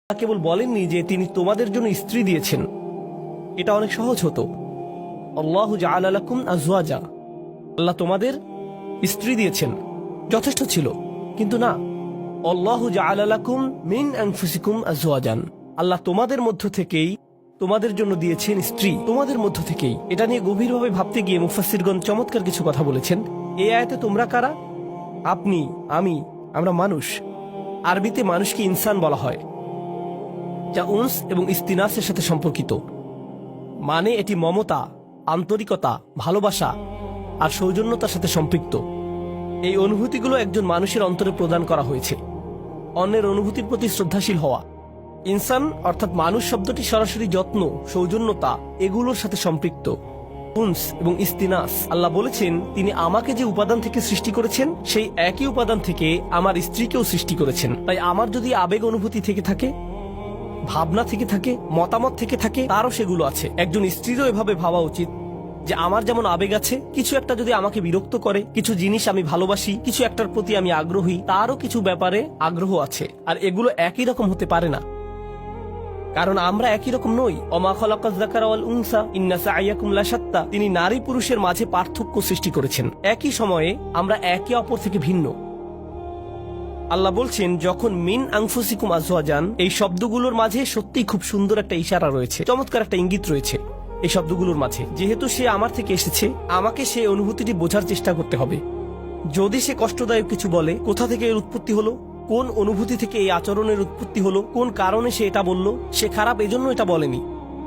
কেবল বলেননি যে তিনি তোমাদের জন্য স্ত্রী দিয়েছেন, এটা অনেক সহজ হতো। আল্লাহু জাআলা লাকুম আজওয়াজা, আল্লাহ তোমাদের স্ত্রী দিয়েছেন, যথেষ্ট ছিল। কিন্তু না, আল্লাহু জাআলা লাকুম মিন আনফুসিকুম আজওয়াজান, আল্লাহ তোমাদের মধ্য থেকেই তোমাদের জন্য দিয়েছেন স্ত্রী, তোমাদের মধ্য থেকেই। এটা নিয়ে গভীরভাবে ভাবতে গিয়ে মুফাসসিরগণ চমৎকার কিছু কথা বলেছেন। এই আয়াতে তোমরা কারা? আপনি, আমি, আমরা মানুষ। আরবিতে মানুষকে ইনসান বলা হয়, যা উনস এবং ইস্তিনাসের সাথে সম্পর্কিত। মানে এটি মমতা, আন্তরিকতা, ভালোবাসা আর সৌজন্যতার সাথে সম্পৃক্ত। এই অনুভূতিগুলো একজন মানুষের অন্তরে প্রদান করা হয়েছে। অন্যের অনুভূতির প্রতি শ্রদ্ধাশীল হওয়া। ইনসান অর্থাৎ মানুষ শব্দটি সরাসরি যত্ন, সৌজন্যতা এগুলোর সাথে সম্পৃক্ত। উনস এবং ইস্তিনাস, আল্লাহ বলেছেন তিনি আমাকে যে উপাদান থেকে সৃষ্টি করেছেন সেই একই উপাদান থেকে আমার স্ত্রীকেও সৃষ্টি করেছেন। তাই আমার যদি আবেগ অনুভূতি থেকে থাকে, ভাবনা থেকে থাকে, মতামত থেকে থাকে, তারও সেগুলো আছে। একজন স্ত্রীরও এভাবে ভাবা উচিত যে আমার যেমন আবেগ আছে, কিছু একটা যদি আমাকে বিরক্ত করে, কিছু জিনিস আমি ভালোবাসি, কিছু একটার প্রতি আমি আগ্রহী, তারও কিছু ব্যাপারে আগ্রহ আছে। আর এগুলো একই রকম হতে পারে না, কারণ আমরা একই রকম নই। ওমা খালাকাজ যাকারা ওয়াল উনসা ইন্না সা'য়াকুম লাশাত্তা, তিনি নারী পুরুষের মাঝে পার্থক্য সৃষ্টি করেছেন। একই সময়ে আমরা একে অপর থেকে ভিন্ন। আল্লাহ বলছেন যখন মিন আনফুসিকুম আজওয়াজান, এই শব্দগুলোর মাঝে সত্যিই খুব সুন্দর একটা ইশারা রয়েছে, চমৎকার একটা ইঙ্গিত রয়েছে এই শব্দগুলোর মাঝে। যেহেতু সে আমার থেকে এসেছে, আমাকে সেই অনুভূতিটি বোঝার চেষ্টা করতে হবে। যদি সে কষ্টদায়ক কিছু বলে, কোথা থেকে এর উৎপত্তি হলো, কোন অনুভূতি থেকে এই আচরণের উৎপত্তি হলো, কোন কারণে সে এটা বলল, সে খারাপ এজন্য এটা বলেনি,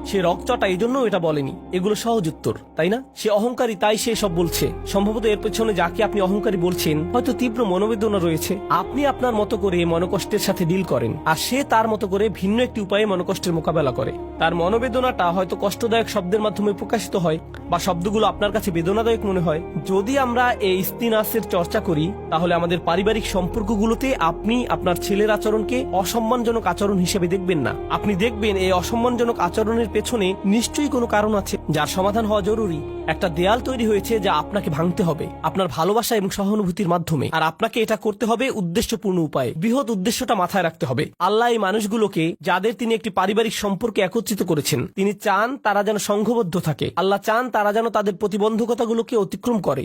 সে রকচটা এজন্য এটা বলেনি, এগুলো সহজ উত্তর, তাই না? সে অহংকারী তাই সে সব বলছে। সম্ভবত এর পেছনে যাকে আপনি অহংকারী বলছেন হয়তো তীব্র মনোবেদনা রয়েছে। আপনি আপনার মতো করে মনোকষ্টের সাথে ডিল করেন, আর সে তার মতো করে ভিন্ন একটি উপায়ে মনোকষ্টের মোকাবেলা করে। তার মনোবেদনাটা হয়তো কষ্টদায়ক শব্দের মাধ্যমে প্রকাশিত হয়, বা শব্দগুলো আপনার কাছে বেদনাদায়ক মনে হয়। যদি আমরা এই ইস্তিনাসের চর্চা করি, তাহলে আমাদের পারিবারিক সম্পর্কগুলোতে আপনি আপনার ছেলের আচরণকে অসম্মানজনক আচরণ হিসেবে দেখবেন না। আপনি দেখবেন এই অসম্মানজনক আচরণের পেছনে নিশ্চয়ই কোনো কারণ আছে, যার সমাধান হওয়া জরুরি। একটা দেয়াল তৈরি হয়েছে যা আপনাকে ভাঙতে হবে আপনার ভালোবাসা এবং সহানুভূতির মাধ্যমে, আর আপনাকে এটা করতে হবে উদ্দেশ্যপূর্ণ উপায়ে। বৃহৎ উদ্দেশ্যটা মাথায় রাখতে হবে। আল্লাহ এই মানুষগুলোকে, যাদের তিনি একটি পারিবারিক সম্পর্কে একত্রিত করেছেন, তিনি চান তারা যেন সংঘবদ্ধ থাকে। আল্লাহ চান তারা যেন তাদের প্রতিবন্ধকতাগুলোকে অতিক্রম করে।